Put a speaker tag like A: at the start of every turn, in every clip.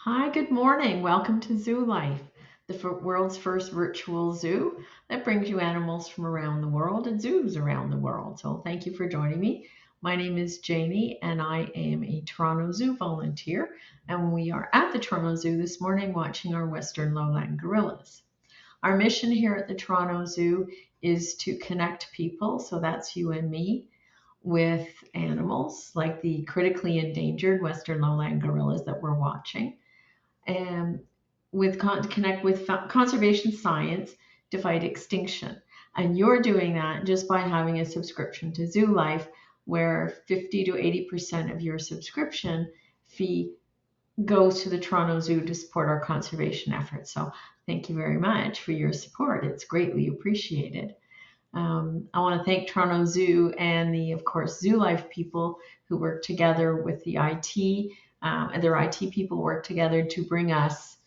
A: Hi, good morning. Welcome to Zoo Life, the world's first virtual zoo that brings you animals from around the world and zoos around the world. So, thank you for joining me. My name is Janie, and I am a Toronto Zoo volunteer. And we are at the Toronto Zoo this morning watching our Western lowland gorillas. Our mission here at the Toronto Zoo is to connect people, so that's you and me, with animals like the critically endangered Western lowland gorillas that we're watching and connect with conservation science to fight extinction. And you're doing that just by having a subscription to Zoo Life, where 50 to 80% of your subscription fee goes to the Toronto Zoo to support our conservation efforts. So thank you very much for your support. It's greatly appreciated. I want to thank Toronto Zoo and of course, Zoo Life people who work together with the IT, and their IT people work together to bring us,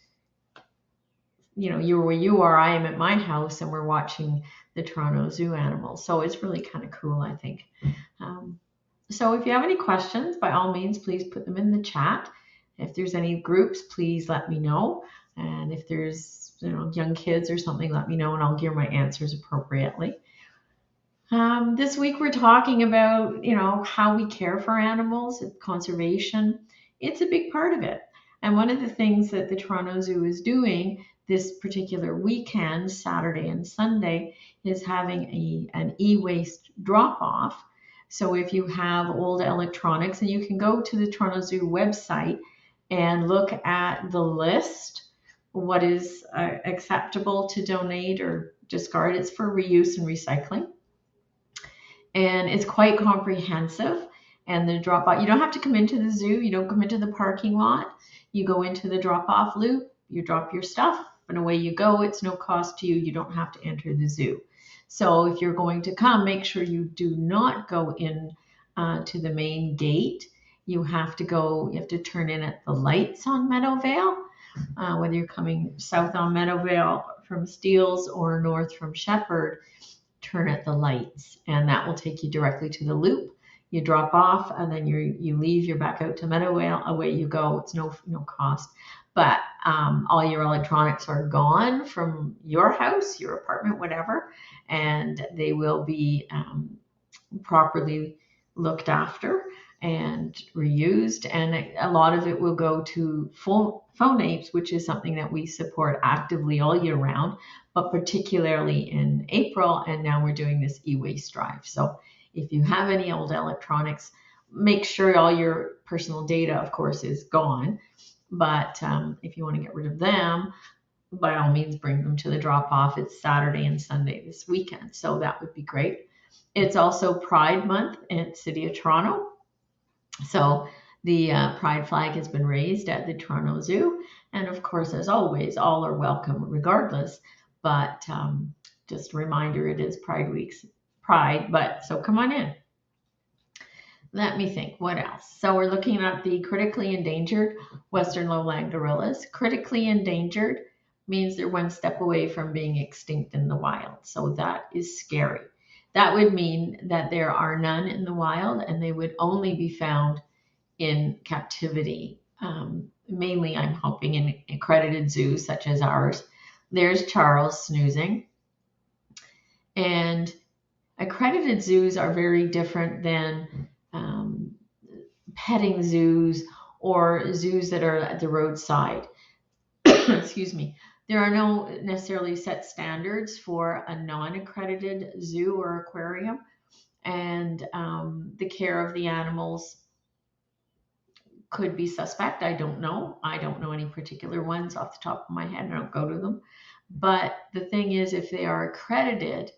A: you're where you are, I am at my house, and we're watching the Toronto Zoo animals. So it's really kind of cool, I think. So if you have any questions, by all means, please put them in the chat. If there's any groups, please let me know. And if there's young kids or something, let me know, and I'll gear my answers appropriately. This week we're talking about, how we care for animals, conservation. It's a big part of it. And one of the things that the Toronto Zoo is doing this particular weekend, Saturday and Sunday, is having an e-waste drop-off. So if you have old electronics, and you can go to the Toronto Zoo website and look at the list, what is acceptable to donate or discard. It's for reuse and recycling. And it's quite comprehensive. And the drop off, you don't have to come into the zoo, you don't come into the parking lot. You go into the drop off loop, you drop your stuff, and away you go. It's no cost to you. You don't have to enter the zoo. So if you're going to come, make sure you do not go in to the main gate. You have to turn in at the lights on Meadowvale, whether you're coming south on Meadowvale from Steeles or north from Shepherd. Turn at the lights, and that will take you directly to the loop. You drop off, and then you leave. You're back out to Meadowvale. Away you go. It's no cost, but all your electronics are gone from your house, your apartment, whatever, and they will be properly looked after and reused. And a lot of it will go to phonates, which is something that we support actively all year round, but particularly in April. And now we're doing this e-waste drive. So if you have any old electronics, make sure all your personal data, of course, is gone. But if you want to get rid of them, by all means, bring them to the drop-off. It's Saturday and Sunday this weekend, so that would be great. It's also Pride Month in the City of Toronto. So the Pride flag has been raised at the Toronto Zoo. And of course, as always, all are welcome regardless. But just a reminder, it is Pride Week's Pride, but so come on in. Let me think, what else? So we're looking at the critically endangered Western lowland gorillas. Critically endangered means they're one step away from being extinct in the wild. So that is scary. That would mean that there are none in the wild, and they would only be found in captivity. Mainly, I'm hoping, in accredited zoos such as ours. There's Charles snoozing. And accredited zoos are very different than petting zoos or zoos that are at the roadside. Excuse me. There are no necessarily set standards for a non-accredited zoo or aquarium, and the care of the animals could be suspect. I don't know. I don't know any particular ones off the top of my head. I don't go to them. But the thing is, if they are accredited,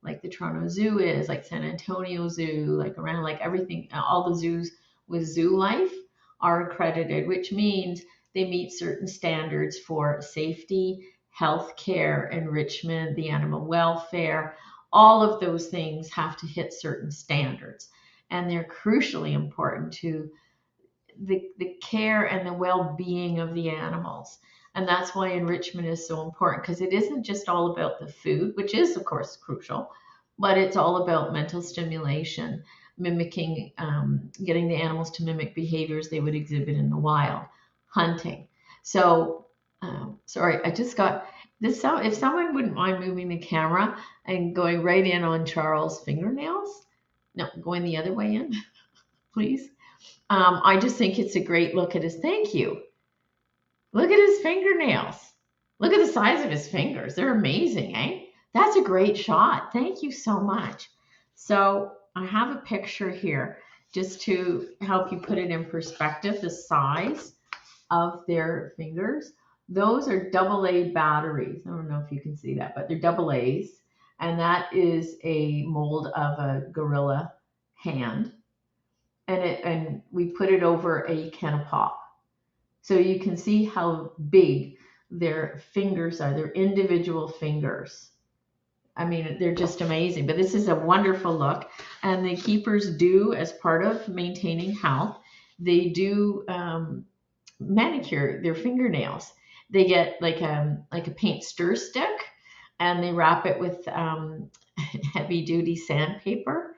A: like the Toronto Zoo is, like San Antonio Zoo, like around, like everything, all the zoos with Zoo Life are accredited, which means they meet certain standards for safety, health care, enrichment, the animal welfare. All of those things have to hit certain standards, and they're crucially important to the care and the well-being of the animals. And that's why enrichment is so important, because it isn't just all about the food, which is, of course, crucial, but it's all about mental stimulation, mimicking, getting the animals to mimic behaviors they would exhibit in the wild, hunting. So, sorry, I just got this. So, if someone wouldn't mind moving the camera and going right in on Charles' fingernails, no, going the other way in, please. I just think it's a great look at his. Thank you. Look at his fingernails. Look at the size of his fingers. They're amazing, eh? That's a great shot. Thank you so much. So I have a picture here just to help you put it in perspective, the size of their fingers. Those are double A batteries. I don't know if you can see that, but they're double A's. And that is a mold of a gorilla hand. And we put it over a can of pop. So you can see how big their fingers are, their individual fingers. I mean, they're just amazing. But this is a wonderful look. And the keepers do, as part of maintaining health, they do manicure their fingernails. They get like a paint stir stick, and they wrap it with heavy duty sandpaper.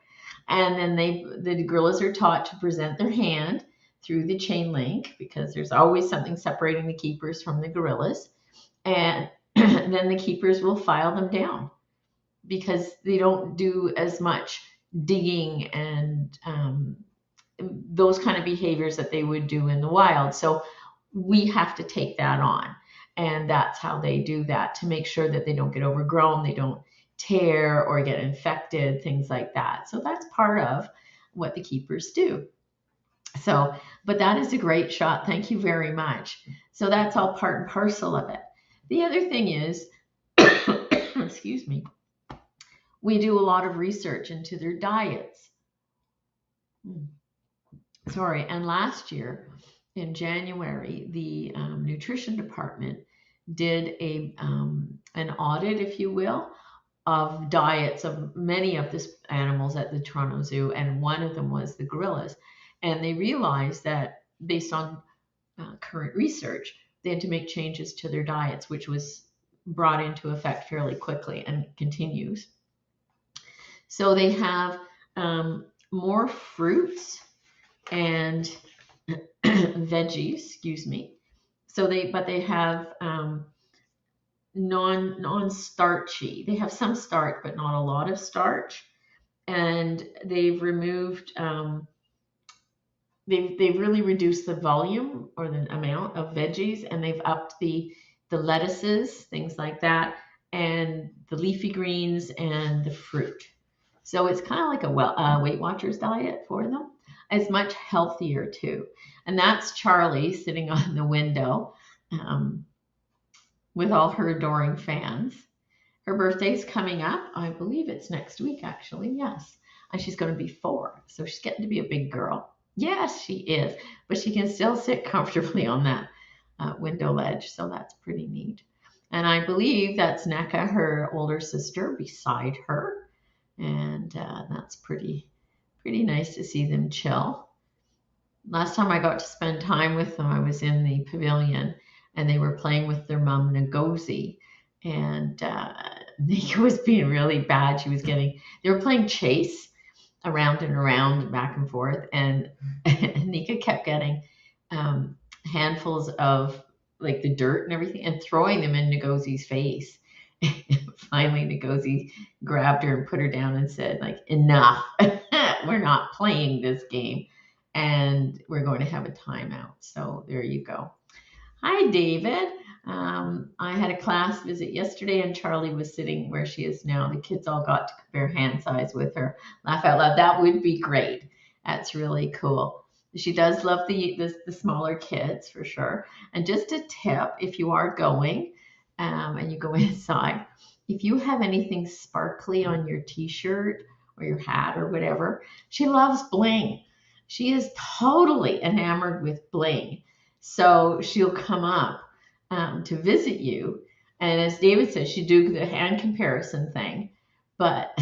A: And then the gorillas are taught to present their hand through the chain link, because there's always something separating the keepers from the gorillas. And then the keepers will file them down, because they don't do as much digging and those kind of behaviors that they would do in the wild. So we have to take that on. And that's how they do that, to make sure that they don't get overgrown, they don't tear or get infected, things like that. So that's part of what the keepers do. So, but that is a great shot. Thank you very much. So that's all part and parcel of it. The other thing is, excuse me, we do a lot of research into their diets. Sorry, and last year in January, the nutrition department did an audit, if you will, of diets of many of the animals at the Toronto Zoo, and one of them was the gorillas. And they realized that, based on current research, they had to make changes to their diets, which was brought into effect fairly quickly and continues. So they have more fruits and veggies, excuse me. So they have non-starchy. They have some starch, but not a lot of starch. And they've removed, they've really reduced the volume or the amount of veggies, and they've upped the lettuces, things like that, and the leafy greens and the fruit. So it's kind of like a Weight Watchers diet for them. It's much healthier too. And that's Charlie sitting on the window with all her adoring fans. Her birthday's coming up. I believe it's next week, actually. Yes. And she's going to be 4. So she's getting to be a big girl. Yes, she is. But she can still sit comfortably on that window ledge. So that's pretty neat. And I believe that's NECA, her older sister, beside her. And that's pretty nice to see them chill. Last time I got to spend time with them, I was in the pavilion, and they were playing with their mom, Ngozi. And Nika was being really bad. They were playing chase around and around and back and forth. And Nika kept getting handfuls of like the dirt and everything and throwing them in Ngozi's face. Finally, Ngozi grabbed her and put her down and said, like, enough. We're not playing this game, and we're going to have a timeout. So there you go. Hi, David. I had a class visit yesterday, and Charlie was sitting where she is now. The kids all got to compare hand size with her. Laugh out loud. That would be great. That's really cool. She does love the smaller kids, for sure. And just a tip, if you are going and you go inside, if you have anything sparkly on your t-shirt or your hat or whatever, she loves bling. She is totally enamored with bling. So she'll come up to visit you. And as David says, she do the hand comparison thing, but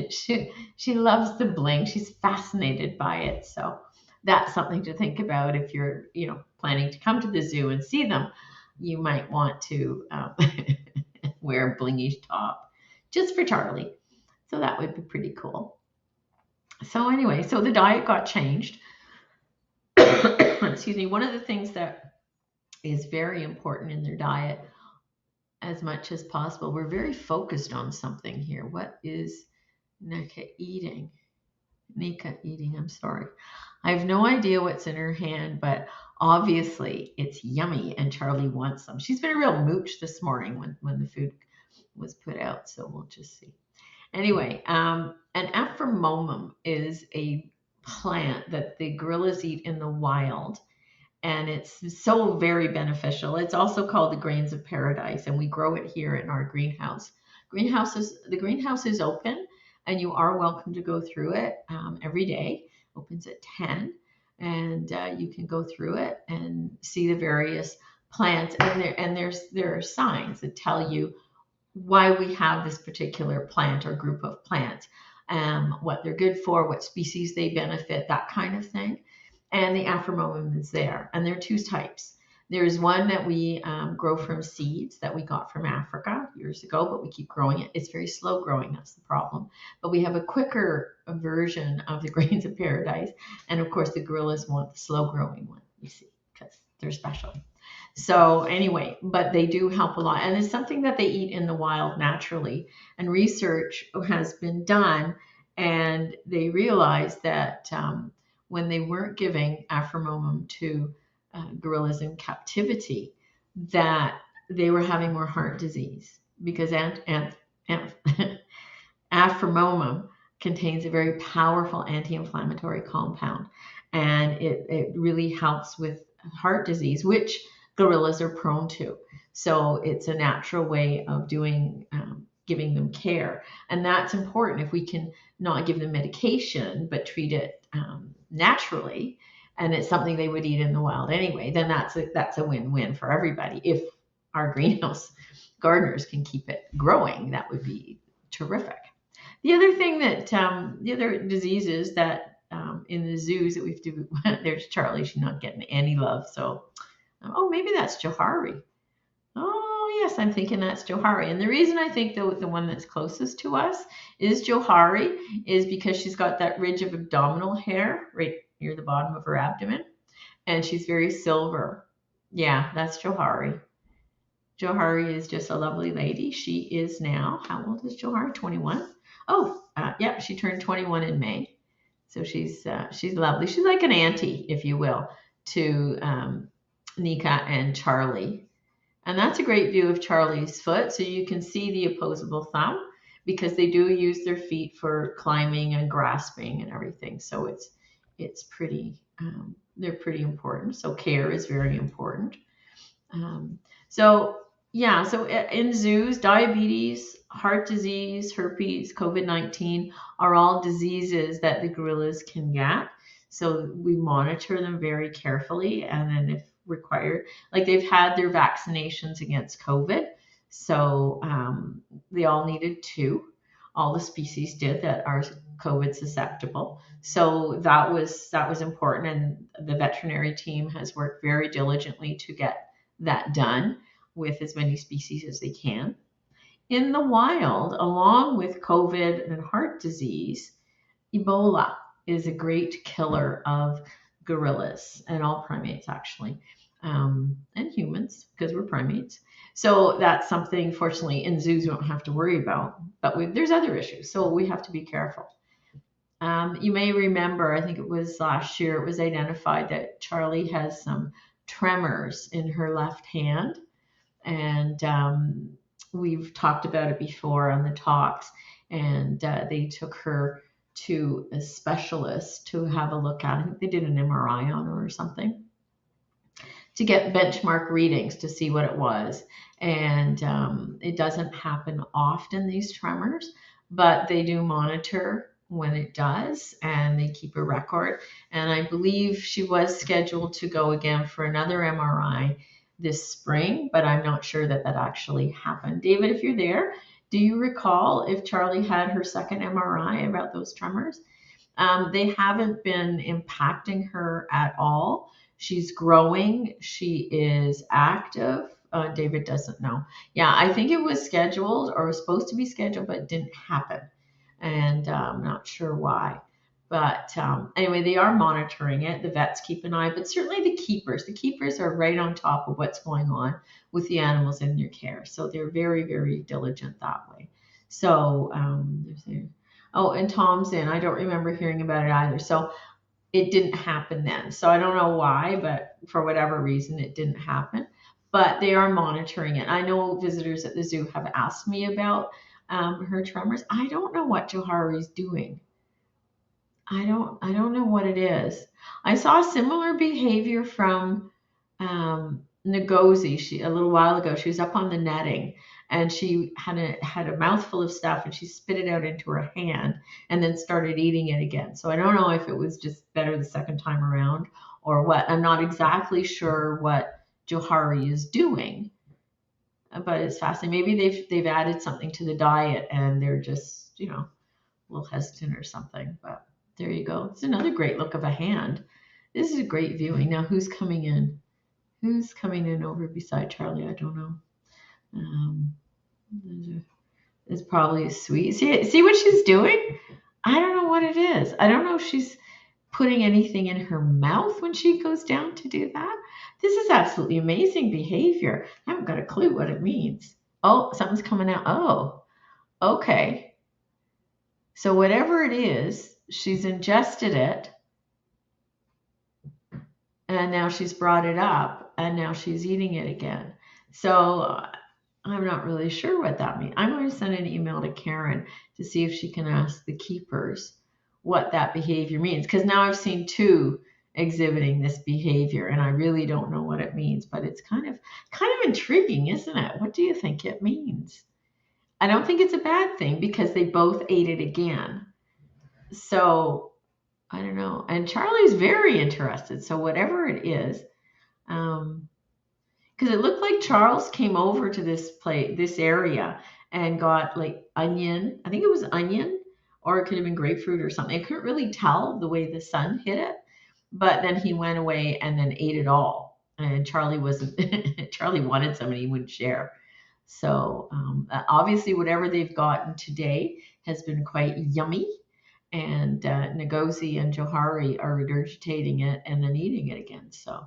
A: she loves the bling. She's fascinated by it. So that's something to think about if you're, planning to come to the zoo and see them. You might want to wear a blingy top just for Charlie. So that would be pretty cool. So anyway, so the diet got changed. Excuse me. One of the things that is very important in their diet as much as possible. We're very focused on something here. What is Nika eating? Nika eating, I'm sorry. I have no idea what's in her hand, but obviously it's yummy and Charlie wants some. She's been a real mooch this morning when the food was put out, so we'll just see. Anyway, an ephromomum is a plant that the gorillas eat in the wild, and it's so very beneficial. It's also called the grains of paradise, and we grow it here in our greenhouse. The greenhouse is open, and you are welcome to go through it every day. Opens at 10, and you can go through it and see the various plants. And there are signs that tell you why we have this particular plant or group of plants, what they're good for, what species they benefit, that kind of thing. And the Afromomum is there. And there are two types. There's one that we grow from seeds that we got from Africa years ago, but we keep growing it. It's very slow growing, that's the problem. But we have a quicker version of the grains of paradise. And of course, the gorillas want the slow growing one, you see, because they're special. So anyway, but they do help a lot. And it's something that they eat in the wild naturally. And research has been done, and they realized that when they weren't giving Afromomum to gorillas in captivity, that they were having more heart disease because Afromomum contains a very powerful anti-inflammatory compound, and it really helps with heart disease, which gorillas are prone to. So it's a natural way of doing giving them care, and that's important. If we can not give them medication but treat it naturally, and it's something they would eat in the wild anyway, then that's a win-win for everybody. If our greenhouse gardeners can keep it growing, that would be terrific. The other thing that the other diseases that in the zoos that we have to there's Charlie, she's not getting any love, so oh, maybe that's Johari. Oh, yes, I'm thinking that's Johari. And the reason I think the one that's closest to us is Johari is because she's got that ridge of abdominal hair right near the bottom of her abdomen, and she's very silver. Yeah, that's Johari. Johari is just a lovely lady. She is now, how old is Johari? 21. Oh, yeah, she turned 21 in May. So she's lovely. She's like an auntie, if you will, to Nika and Charlie. And that's a great view of Charlie's foot. So you can see the opposable thumb because they do use their feet for climbing and grasping and everything. So it's pretty, they're pretty important. So care is very important. So yeah, so in zoos, diabetes, heart disease, herpes, COVID-19 are all diseases that the gorillas can get. So we monitor them very carefully, and then if required, like they've had their vaccinations against COVID, so they all needed two. All the species did that are COVID susceptible. So that was important, and the veterinary team has worked very diligently to get that done with as many species as they can. In the wild, along with COVID and heart disease, Ebola is a great killer of gorillas and all primates, actually, and humans, because we're primates. So that's something, fortunately, in zoos we don't have to worry about, but there's other issues, so we have to be careful. You may remember, I think it was last year, it was identified that Charlie has some tremors in her left hand. And we've talked about it before on the talks. And they took her to a specialist to have a look at. I think they did an MRI on her or something to get benchmark readings to see what it was. And it doesn't happen often, these tremors, but they do monitor when it does, and they keep a record. And I believe she was scheduled to go again for another MRI this spring, but I'm not sure that actually happened. David, if you're there, do you recall if Charlie had her second MRI about those tremors? They haven't been impacting her at all. She's growing. She is active. David doesn't know. Yeah, I think it was scheduled or was supposed to be scheduled, but it didn't happen. And I'm not sure why. But anyway, they are monitoring it. The vets keep an eye, but certainly the keepers are right on top of what's going on with the animals in their care. So they're very, very diligent that way. So oh, and Tom's in. I don't remember hearing about it either. So it didn't happen then. So I don't know why, but for whatever reason, it didn't happen. But they are monitoring it. I know visitors at the zoo have asked me about her tremors. I don't know what Johari's doing. I don't know what it is. I saw similar behavior from Ngozi. She a little while ago. She was up on the netting and she had a mouthful of stuff and she spit it out into her hand and then started eating it again. So I don't know if it was just better the second time around or what. I'm not exactly sure what Johari is doing, but it's fascinating. Maybe they've added something to the diet and they're just a little hesitant or something. But there you go. It's another great look of a hand. This is a great viewing. Now, who's coming in? Who's coming in over beside Charlie? I don't know. It's probably sweet. See what she's doing? I don't know what it is. I don't know if she's putting anything in her mouth when she goes down to do that. This is absolutely amazing behavior. I haven't got a clue what it means. Oh, something's coming out. Oh, okay. So whatever it is, she's ingested it, and now she's brought it up, and now she's eating it again. So I'm not really sure what that means. I'm going to send an email to Karen to see if she can ask the keepers what that behavior means, because now I've seen two exhibiting this behavior, and I really don't know what it means, but it's kind of intriguing, isn't it? What do you think it means? I don't think it's a bad thing because they both ate it again. So I don't know. And Charlie's very interested. So whatever it is, because it looked like Charles came over to this area, and got like onion. I think it was onion, or it could have been grapefruit or something. I couldn't really tell the way the sun hit it. But then he went away and then ate it all. And Charlie wasn't. Charlie wanted some, and he wouldn't share. So obviously, whatever they've gotten today has been quite yummy. And Ngozi and Johari are regurgitating it and then eating it again. So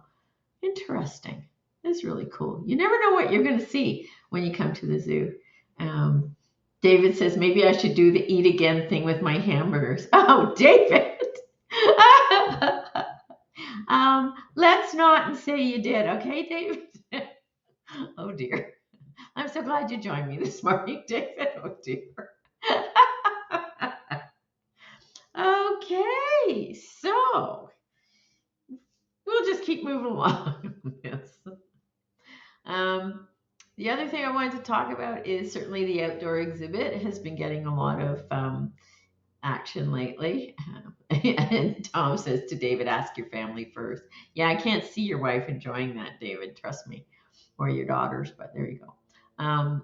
A: interesting. It's really cool. You never know what you're going to see when you come to the zoo. David says, maybe I should do the eat again thing with my hamburgers. Oh, David. Let's not say you did. Okay, David? Oh, dear. I'm so glad you joined me this morning, David. Oh, dear. Okay, so we'll just keep moving along. Yes. The other thing I wanted to talk about is certainly the outdoor exhibit has been getting a lot of action lately. And Tom says to David, ask your family first. Yeah, I can't see your wife enjoying that, David, trust me, or your daughters, but there you go.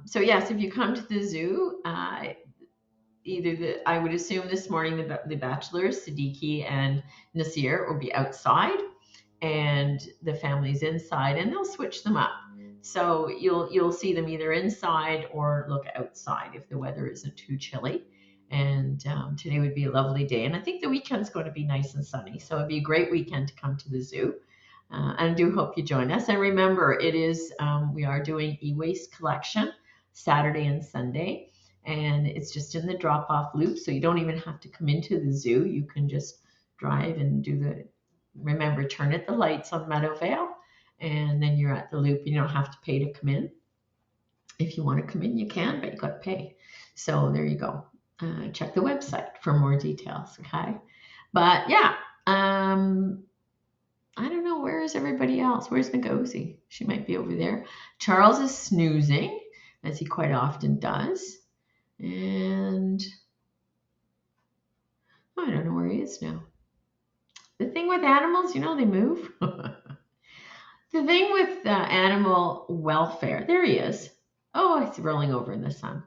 A: So yes, if you come to the zoo, I would assume this morning the bachelors, Siddiqui and Nasir, will be outside, and the family's inside, and they'll switch them up. So you'll see them either inside or look outside if the weather isn't too chilly. And today would be a lovely day, and I think the weekend's going to be nice and sunny. So it'd be a great weekend to come to the zoo. And I do hope you join us. And remember, we are doing EWaste collection Saturday and Sunday. And it's just in the drop-off loop, so you don't even have to come into the zoo. You can just drive and remember, turn at the lights on Meadowvale, and then you're at the loop, and you don't have to pay to come in. If you want to come in, you can, but you got to pay. So there you go. Check the website for more details, okay? But yeah, I don't know, where is everybody else? Where's Ngozi? She might be over there. Charles is snoozing, as he quite often does. And I don't know where he is now. The thing with animals, they move. The thing with animal welfare, there he is. Oh, he's rolling over in the sun.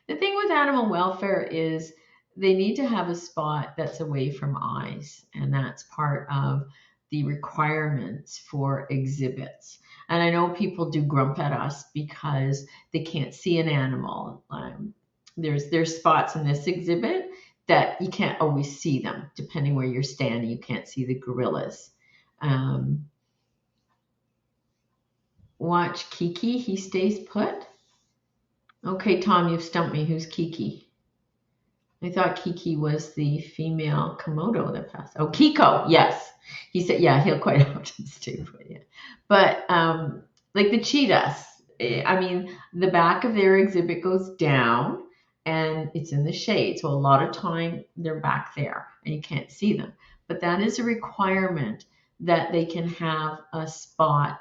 A: The thing with animal welfare is they need to have a spot that's away from eyes, and that's part of the requirements for exhibits. And I know people do grump at us because they can't see an animal. There's spots in this exhibit that you can't always see them. Depending where you're standing, you can't see the gorillas. Um, Watch Kiki, he stays put. Okay, Tom, you've stumped me. Who's Kiki? I thought Kiki was the female Komodo that passed. Oh, Kiko, yes. He said, yeah, he'll quite often stay put, yeah. But like the cheetahs, I mean, the back of their exhibit goes down and it's in the shade. So a lot of time they're back there and you can't see them. But that is a requirement that they can have a spot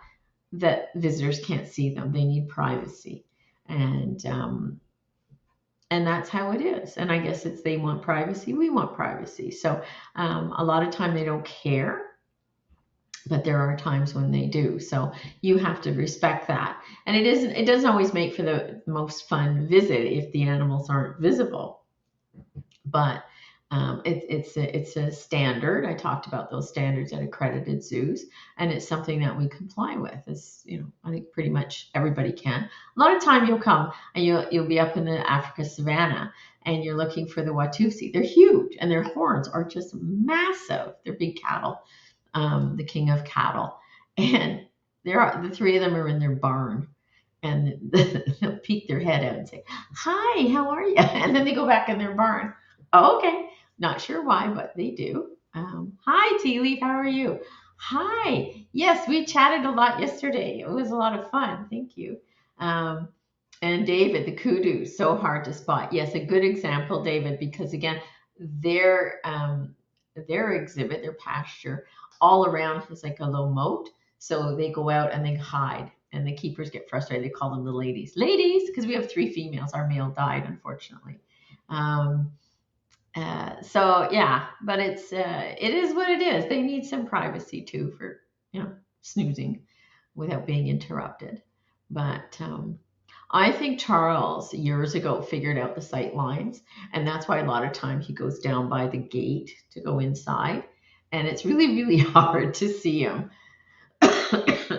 A: that visitors can't see them. They need privacy. And that's how it is. And I guess it's they want privacy, we want privacy. So a lot of time they don't care, but there are times when they do. So you have to respect that. And it doesn't always make for the most fun visit if the animals aren't visible. But it's a standard. I talked about those standards at accredited zoos, and it's something that we comply with. As you know, I think pretty much everybody can. A lot of time you'll come and you'll be up in the Africa savannah and you're looking for the Watusi. They're huge and their horns are just massive. They're big cattle, the king of cattle, and the three of them are in their barn. And they'll peek their head out and say, "Hi, how are you?" And then they go back in their barn. Oh, okay. Not sure why, but they do. Hi, Tea Leaf. How are you? Hi. Yes, we chatted a lot yesterday. It was a lot of fun. Thank you. Um, and David, the kudu, so hard to spot. Yes, a good example, David, because again, their exhibit, their pasture, all around is like a low moat. So they go out and they hide, and the keepers get frustrated. They call them the ladies, because we have three females. Our male died, unfortunately. Um, so yeah, but it is what it is. They need some privacy too for snoozing without being interrupted. But I think Charles years ago figured out the sight lines, and that's why a lot of time he goes down by the gate to go inside, and it's really really hard to see him.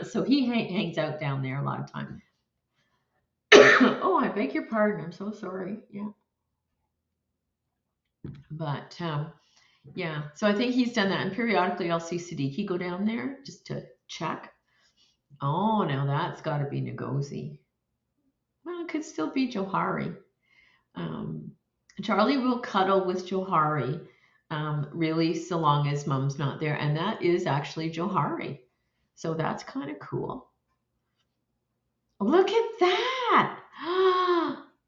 A: So he hangs out down there a lot of time. Oh, I beg your pardon. I'm so sorry. Yeah, but yeah, so I think he's done that, and periodically I'll see Siddiqui go down there just to check. Oh, now that's got to be Ngozi. Well, it could still be Johari. Um, Charlie will cuddle with Johari, really, so long as Mom's not there, and that is actually Johari. So that's kind of cool. Look at that!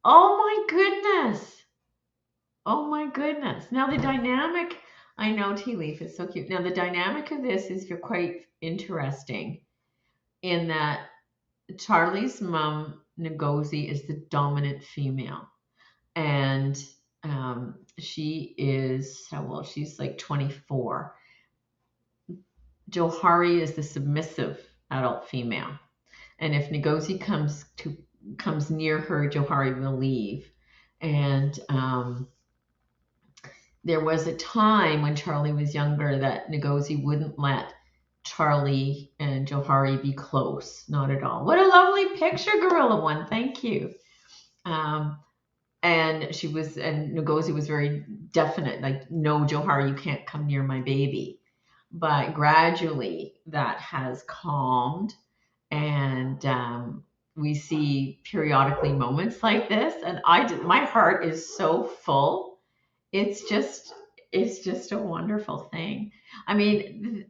A: Oh my goodness! Oh my goodness! Now the dynamic. I know Tea Leaf is so cute. Now the dynamic of this is quite interesting in that Charlie's mom, Ngozi, is the dominant female. And she is, how old? She's like 24. Johari is the submissive adult female. And if Ngozi comes near her, Johari will leave. And there was a time when Charlie was younger that Ngozi wouldn't let Charlie and Johari be close, not at all. What a lovely picture, Gorilla One. Thank you. And Ngozi was very definite, like, no, Johari, you can't come near my baby. But gradually that has calmed, and we see periodically moments like this, and my heart is so full. It's just a wonderful thing. I mean,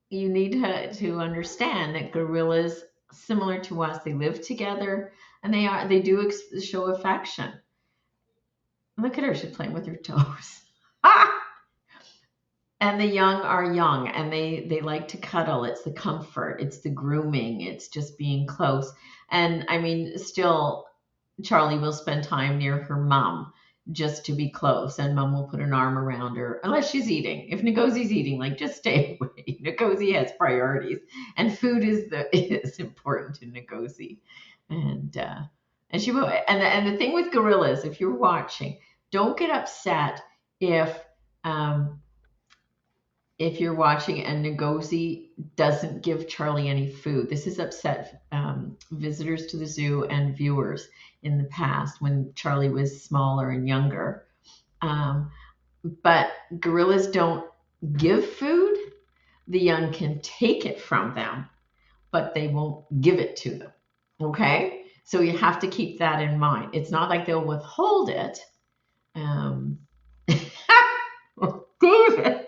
A: you need to understand that gorillas, similar to us, they live together, and they do show affection. Look at her, she's playing with her toes. Ah! And the young are young, and they like to cuddle. It's the comfort, it's the grooming, it's just being close. And I mean, still, Charlie will spend time near her mom just to be close, and mom will put an arm around her unless she's eating. If Ngozi's eating, like, just stay away. Ngozi has priorities, and food is important to Ngozi. And she will. And the thing with gorillas, if you're watching, don't get upset if you're watching and Ngozi doesn't give Charlie any food. This has upset visitors to the zoo and viewers in the past when Charlie was smaller and younger. but gorillas don't give food. The young can take it from them, but they won't give it to them. Okay? So you have to keep that in mind. It's not like they'll withhold it. Um, David.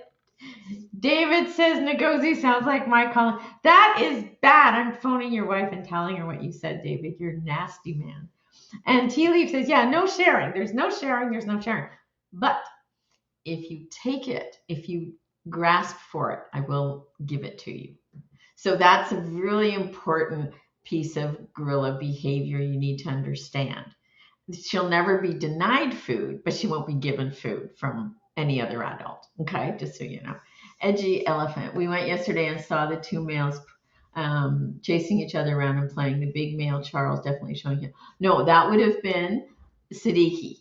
A: David says Ngozi sounds like my calling. That is bad. I'm phoning your wife and telling her what you said, David. You're a nasty man. And Tea Leaf says, yeah, no sharing. There's no sharing. There's no sharing. But if you take it, if you grasp for it, I will give it to you. So that's a really important piece of gorilla behavior you need to understand. She'll never be denied food, but she won't be given food from any other adult. Okay, just so you know. Edgy elephant. We went yesterday and saw the two males chasing each other around and playing. The big male Charles definitely showing him. No, that would have been Siddiqui.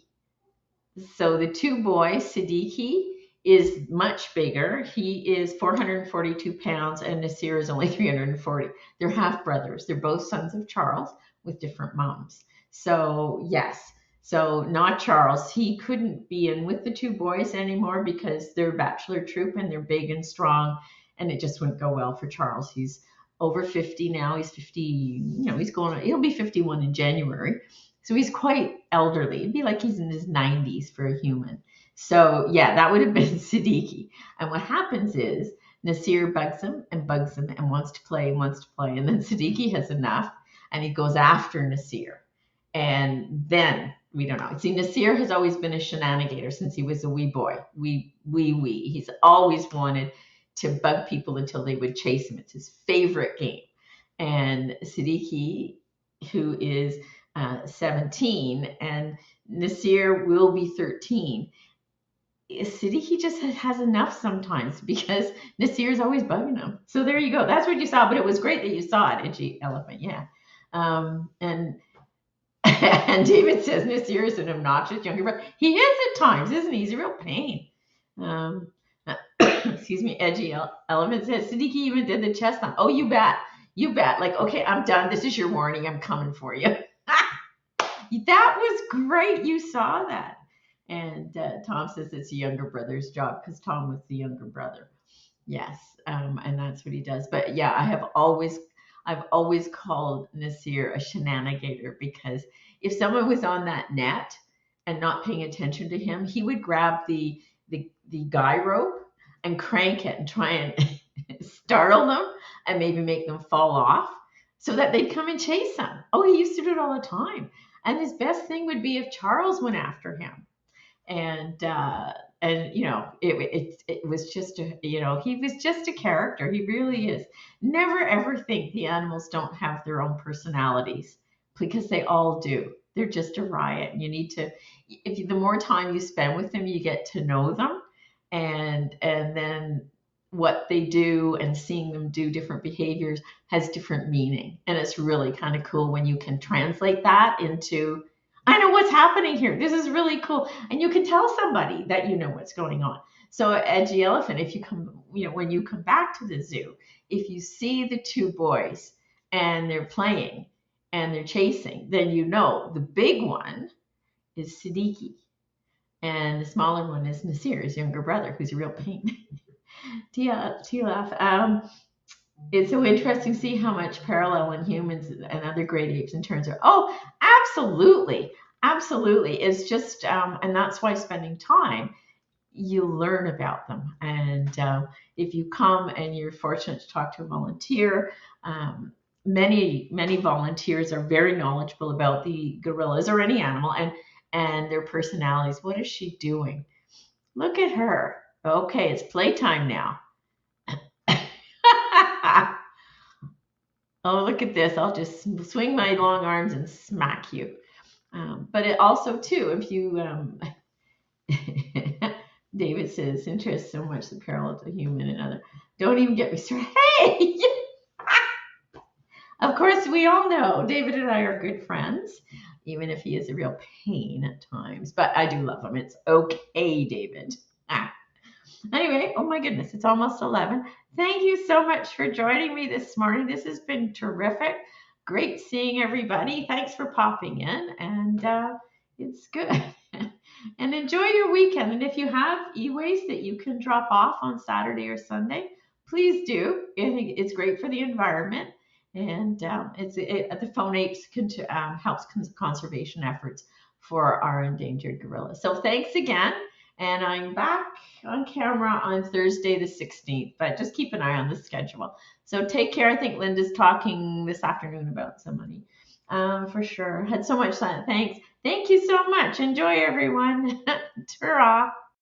A: So the two boys, Siddiqui is much bigger. He is 442 pounds and Nasir is only 340. They're half brothers. They're both sons of Charles with different moms. So, yes. So, not Charles. He couldn't be in with the two boys anymore because they're bachelor troop and they're big and strong, and it just wouldn't go well for Charles. He's over 50 now. He's 50, he'll be 51 in January. So he's quite elderly. It'd be like he's in his 90s for a human. So yeah, that would have been Siddiqui. And what happens is Nasir bugs him and wants to play and wants to play. And then Siddiqui has enough and he goes after Nasir. And then we don't know. See, Nasir has always been a shenanigator since he was a wee boy. He's always wanted to bug people until they would chase him. It's his favorite game. And Siddiqui, who is 17, and Nasir will be 13. Siddiqui just has enough sometimes because Nasir's always bugging him. So there you go. That's what you saw, but it was great that you saw it, Itchy Elephant. Yeah. And and David says Nasir is an obnoxious younger brother. He is at times, isn't he? He's a real pain. Um, excuse me, Edgy Elephant says Siddiqui even did the chest thump. Oh, you bet. You bet. Like, okay, I'm done. This is your warning. I'm coming for you. That was great. You saw that. And Tom says it's a younger brother's job because Tom was the younger brother. Yes, and that's what he does. But yeah, I've always called Nasir a shenanigator because if someone was on that net and not paying attention to him, he would grab the guy rope and crank it and try and startle them and maybe make them fall off so that they'd come and chase him. Oh, he used to do it all the time. And his best thing would be if Charles went after him. And it was just he was just a character. He really is. Never ever think the animals don't have their own personalities because they all do. They're just a riot. And you need to, the more time you spend with them, you get to know them, and then what they do and seeing them do different behaviors has different meaning. And it's really kind of cool when you can translate that into, I know what's happening here. This is really cool. And you can tell somebody that you know what's going on. So Edgy Elephant, if you come, when you come back to the zoo, if you see the two boys and they're playing and they're chasing, then you know the big one is Siddiqui and the smaller one is Nasir, his younger brother, who's a real pain. T-Laugh. It's so interesting to see how much parallel in humans and other great apes in terms of, oh, absolutely. Absolutely. It's just, and that's why spending time, you learn about them. And if you come and you're fortunate to talk to a volunteer, many volunteers are very knowledgeable about the gorillas or any animal and their personalities. What is she doing? Look at her. Okay, it's playtime now. Oh, look at this. I'll just swing my long arms and smack you. But it also, too, if you, David says, interest so much the parallel to human and other. Don't even get me started. Hey! Of course, we all know David and I are good friends, even if he is a real pain at times. But I do love him. It's okay, David. Anyway, oh my goodness, it's almost 11. Thank you so much for joining me this morning. This has been terrific. Great seeing everybody. Thanks for popping in, and it's good. And enjoy your weekend. And if you have e-waste that you can drop off on Saturday or Sunday, please do. I think it's great for the environment, and the phonates helps conservation efforts for our endangered gorillas. So thanks again, and I'm back on camera on Thursday the 16th, but just keep an eye on the schedule. So take care. I think Linda's talking this afternoon about some money. For sure. Had so much fun. Thanks. Thank you so much. Enjoy, everyone. Ta-ra.